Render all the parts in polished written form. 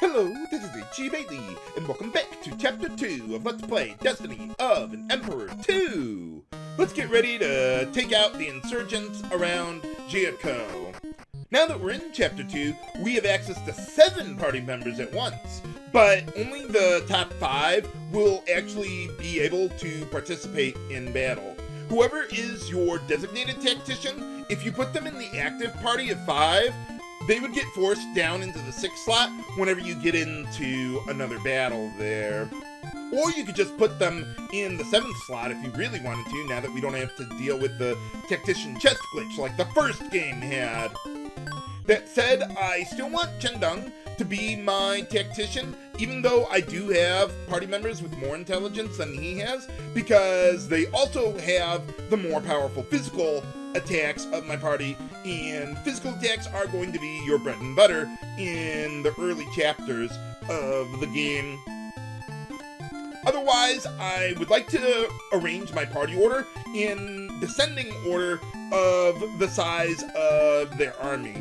Hello, this is Ichi Bailey, and welcome back to Chapter 2 of Let's Play Destiny of an Emperor 2! Let's get ready to take out the insurgents around Xiakou. Now that we're in Chapter 2, we have access to 7 party members at once, but only the top 5 will actually be able to participate in battle. Whoever is your designated tactician, if you put them in the active party of 5, they would get forced down into the 6th slot whenever you get into another battle there. Or you could just put them in the 7th slot if you really wanted to, now that we don't have to deal with the tactician chest glitch like the first game had. That said, I still want Chen Deng to be my tactician, even though I do have party members with more intelligence than he has, because they also have the more powerful physical attacks of my party, and physical attacks are going to be your bread and butter in the early chapters of the game. Otherwise, I would like to arrange my party order in descending order of the size of their army.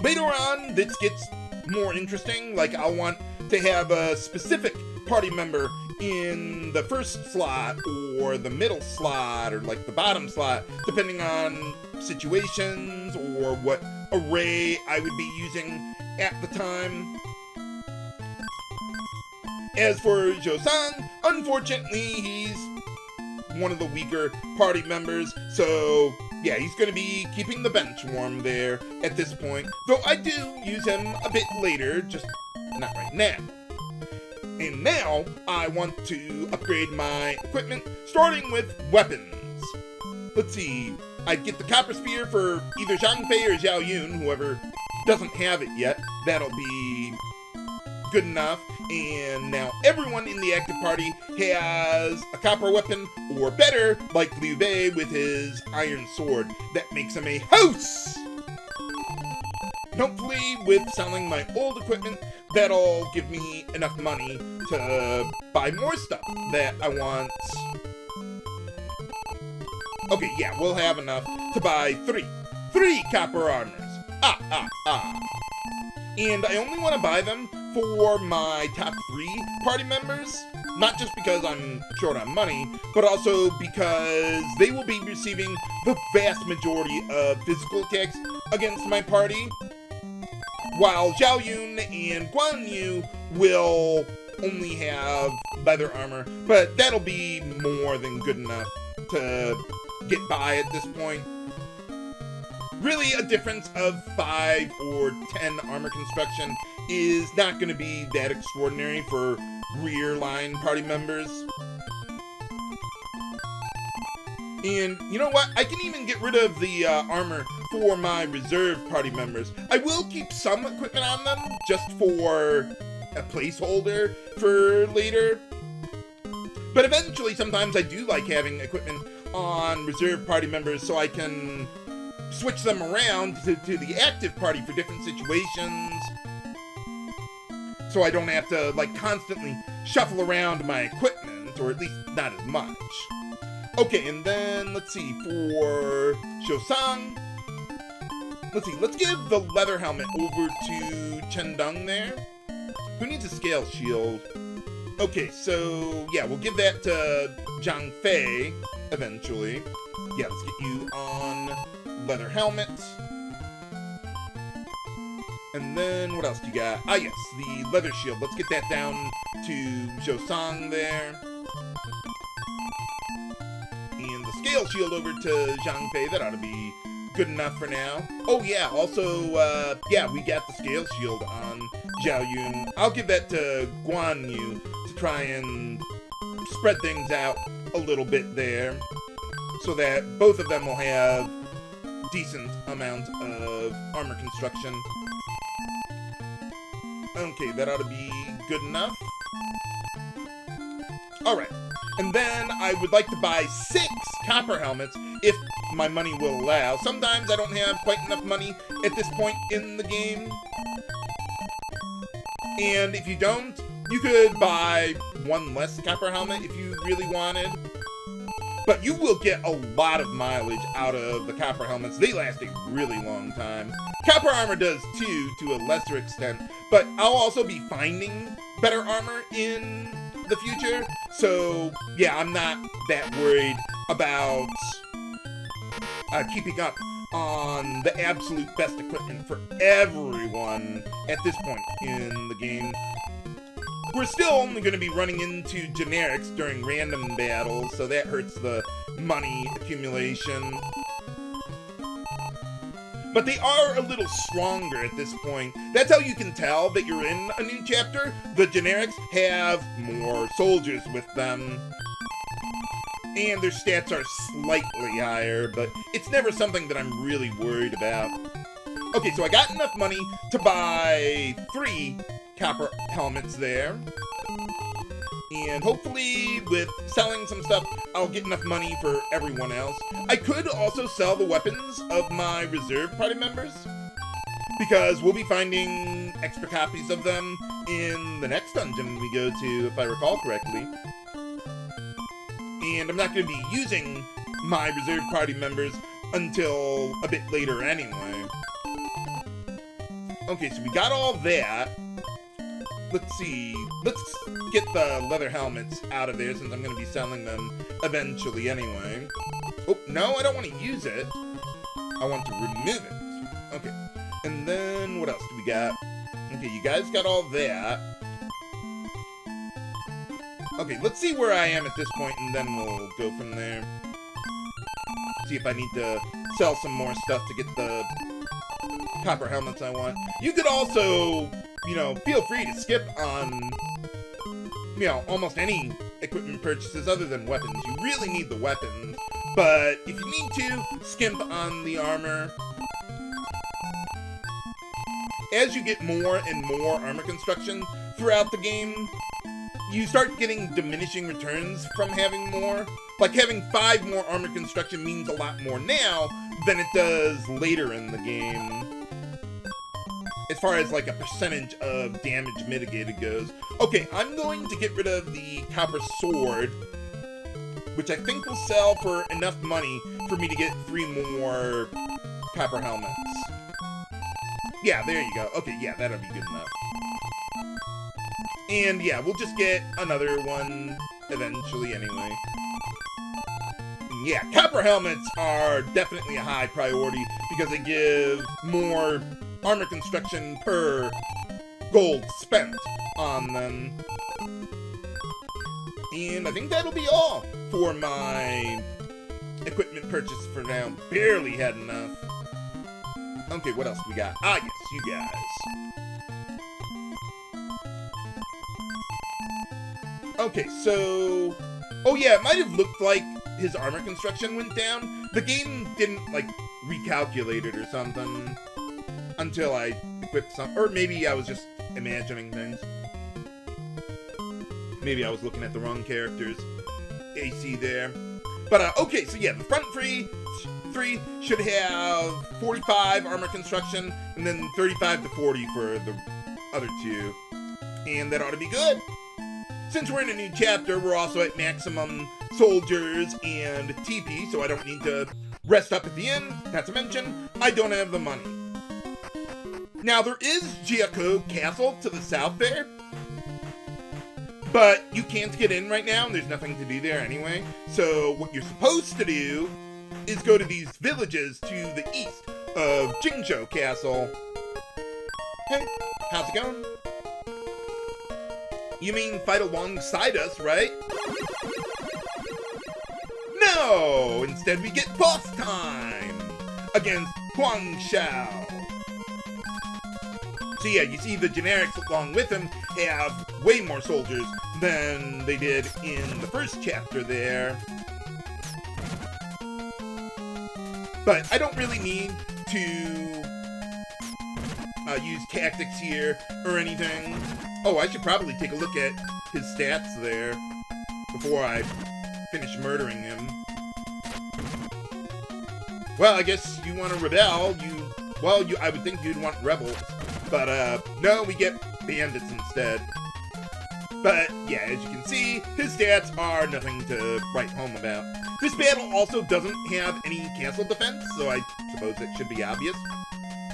Later on, this gets more interesting, like I'll want to have a specific party member in the 1st slot, or the middle slot, or like the bottom slot, depending on situations or what array I would be using at the time. As for Zhang, unfortunately, he's one of the weaker party members, so yeah, he's going to be keeping the bench warm there at this point, though I do use him a bit later, just not right now. And now, I want to upgrade my equipment, starting with weapons. Let's see, I'd get the Copper Spear for either Zhang or Zhao Yun, whoever doesn't have it yet. That'll be good enough. And now everyone in the active party has a copper weapon, or better, like Liu Biao with his iron sword. That makes him a house! Hopefully, with selling my old equipment, that'll give me enough money to buy more stuff that I want. Okay, yeah, we'll have enough to buy 3 copper armors. And I only want to buy them for my top 3 party members, not just because I'm short on money, but also because they will be receiving the vast majority of physical attacks against my party, while Zhao Yun and Guan Yu will only have leather armor, but that'll be more than good enough to get by at this point. Really, a difference of 5 or 10 armor construction is not going to be that extraordinary for rear line party members. And you know what? I can even get rid of the armor for my reserve party members. I will keep some equipment on them just for a placeholder for later. But eventually, sometimes I do like having equipment on reserve party members so I can switch them around to the active party for different situations, so I don't have to like constantly shuffle around my equipment, or at least not as much. Okay, and then let's see, for Zhou, let's give the leather helmet over to Chen Deng there. Who needs a scale shield? Okay, so yeah, we'll give that to Zhang Fei eventually. Yeah, let's get you on leather helmet. And then what else do you got? Ah yes, the leather shield. Let's get that down to Zhou there. And the scale shield over to Zhang Fei. That ought to be good enough for now. Oh yeah, also, yeah, we got the scale shield on Zhao Yun. I'll give that to Guan Yu to try and spread things out a little bit there, so that both of them will have decent amount of armor construction. Okay, that ought to be good enough. Alright, and then I would like to buy 6 copper helmets if my money will allow. Sometimes I don't have quite enough money at this point in the game. And if you don't, you could buy 1 less copper helmet if you really wanted. but you will get a lot of mileage out of the copper helmets. They last a really long time. Copper armor does too, to a lesser extent, but I'll also be finding better armor in the future, so yeah, I'm not that worried about keeping up on the absolute best equipment for everyone at this point in the game. We're still only going to be running into generics during random battles, so that hurts the money accumulation. But they are a little stronger at this point. That's how you can tell that you're in a new chapter. The generics have more soldiers with them, and their stats are slightly higher, but it's never something that I'm really worried about. Okay, so I got enough money to buy 3 copper helmets there. And hopefully with selling some stuff, I'll get enough money for everyone else. I could also sell the weapons of my reserve party members, because we'll be finding extra copies of them in the next dungeon we go to, if I recall correctly. And I'm not going to be using my reserve party members until a bit later anyway. Okay, so we got all that. Let's see. Let's get the leather helmets out of there, since I'm going to be selling them eventually anyway. Oh, no, I don't want to use it. I want to remove it. Okay. And then, what else do we got? Okay, you guys got all that. Okay, let's see where I am at this point, and then we'll go from there. See if I need to sell some more stuff to get the copper helmets I want. You could also, you know, feel free to skip on, you know, almost any equipment purchases other than weapons. You really need the weapons, but if you need to, skimp on the armor. As you get more and more armor construction throughout the game, you start getting diminishing returns from having more. Like, having 5 more armor construction means a lot more now than it does later in the game, as far as, like, a percentage of damage mitigated goes. Okay, I'm going to get rid of the copper sword, which I think will sell for enough money for me to get 3 more copper helmets. Yeah, there you go. Okay, yeah, that'll be good enough. And yeah, we'll just get another one eventually anyway. Yeah, copper helmets are definitely a high priority because they give more armor construction per gold spent on them. And I think that'll be all for my equipment purchase for now. Barely had enough. Okay, what else do we got? Ah, yes, you guys. Okay, so... Oh yeah, it might have looked like his armor construction went down. The game didn't, like, recalculate it or something until I equipped some... Or maybe I was just imagining things. Maybe I was looking at the wrong character's AC there. But, okay, so yeah, the front three should have 45 armor construction, and then 35 to 40 for the other 2. And that ought to be good. Since we're in a new chapter, we're also at maximum soldiers and TP, so I don't need to rest up at the inn. Not to mention, I don't have the money. Now, there is Xiakou Castle to the south there, but you can't get in right now, and there's nothing to do there anyway. So what you're supposed to do is go to these villages to the east of Jingzhou Castle. Hey, how's it going? You mean fight alongside us, right? No! Instead we get boss time! Against Huang Shao. So yeah, you see the generics along with him have way more soldiers than they did in the first chapter there. But I don't really need to use tactics here or anything. Oh, I should probably take a look at his stats there before I finish murdering him. Well, I guess you want to rebel. I would think you'd want rebels. But, no, we get bandits instead. But, yeah, as you can see, his stats are nothing to write home about. This battle also doesn't have any castle defense, so I suppose it should be obvious.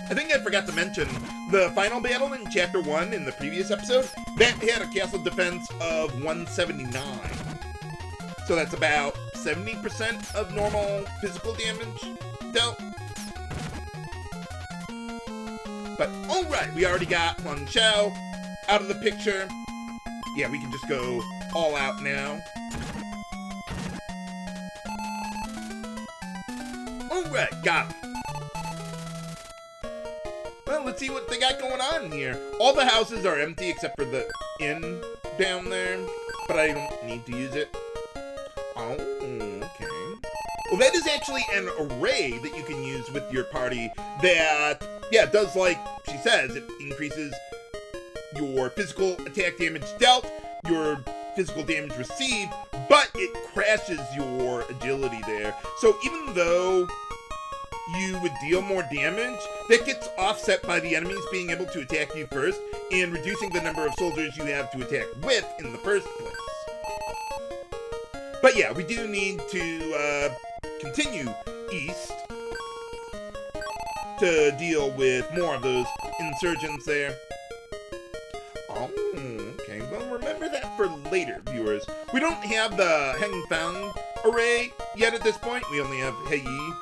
I think I forgot to mention the final battle in Chapter 1 in the previous episode, that had a castle defense of 179. So that's about 70% of normal physical damage dealt. But alright, we already got Huang Shao out of the picture. Yeah, we can just go all out now. Alright, got him. Well, let's see what they got going on here. All the houses are empty except for the inn down there, but I don't need to use it. Oh, okay. Well, that is actually an array that you can use with your party that, yeah, does, like she says, it increases your physical attack damage dealt, your physical damage received, but it crashes your agility there. So even though you would deal more damage, that gets offset by the enemies being able to attack you first and reducing the number of soldiers you have to attack with in the first place. But yeah, we do need to continue east to deal with more of those insurgents there. Oh, okay. Well, remember that for later, viewers. We don't have the Heng Fang array yet at this point. We only have Hei Yi.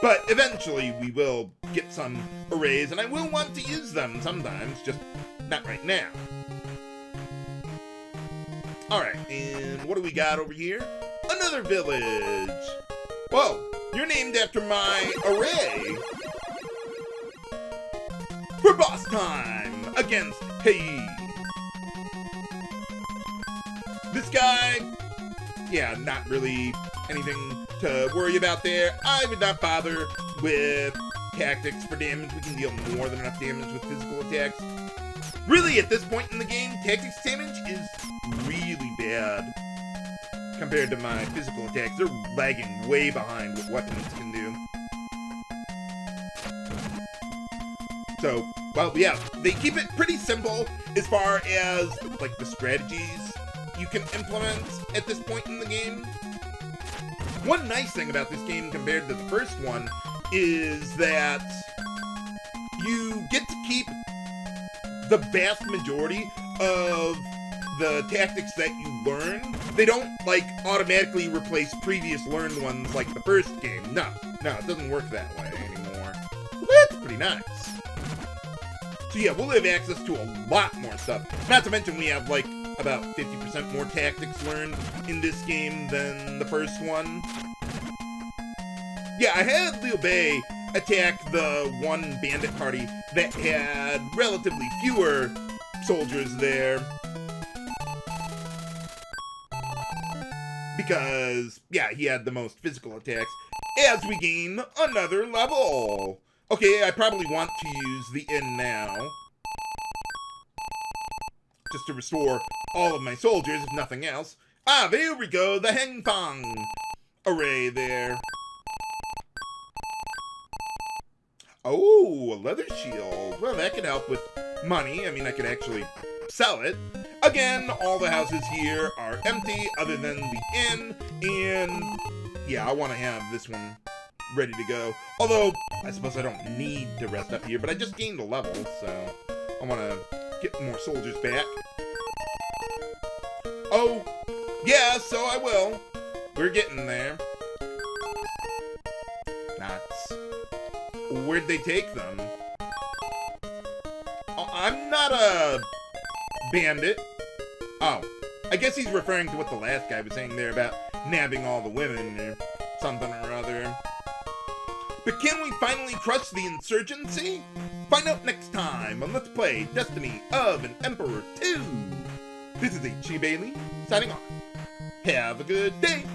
But eventually we will get some arrays, and I will want to use them sometimes, just not right now. Alright, and what do we got over here? Another village! Whoa, you're named after my array! For boss time against Hei. This guy, yeah, not really anything to worry about there. I would not bother with tactics for damage. We can deal more than enough damage with physical attacks. Really, at this point in the game, tactics damage is really bad compared to my physical attacks. They're lagging way behind what weapons can do. So, well, yeah, they keep it pretty simple as far as, like, the strategies you can implement at this point in the game. One nice thing about this game compared to the first one is that you get to keep the vast majority of the tactics that you learn. They don't, like, automatically replace previous learned ones like the first game. No, it doesn't work that way anymore. So that's pretty nice. So yeah, we'll have access to a lot more stuff. Not to mention we have, like, about 50% more tactics learned in this game than the first one. Yeah, I had Liu Biao attack the one bandit party that had relatively fewer soldiers there. Because, yeah, he had the most physical attacks. As we gain another level. Okay, I probably want to use the inn now. Just to restore all of my soldiers, if nothing else. Ah, there we go, the Heng Fang array there. Oh, a leather shield. Well, that could help with money. I mean, I could actually sell it. Again, all the houses here are empty other than the inn. And, yeah, I want to have this one ready to go. Although, I suppose I don't need to rest up here, but I just gained a level, so I want to get more soldiers back. Oh, yeah, so I will. We're getting there. Nuts. Where'd they take them? Oh, I'm not a bandit. Oh, I guess he's referring to what the last guy was saying there about nabbing all the women or something or other. But can we finally crush the insurgency? Find out next time on Let's Play Destiny of an Emperor 2. This is H.C. Bailey, signing off. Have a good day.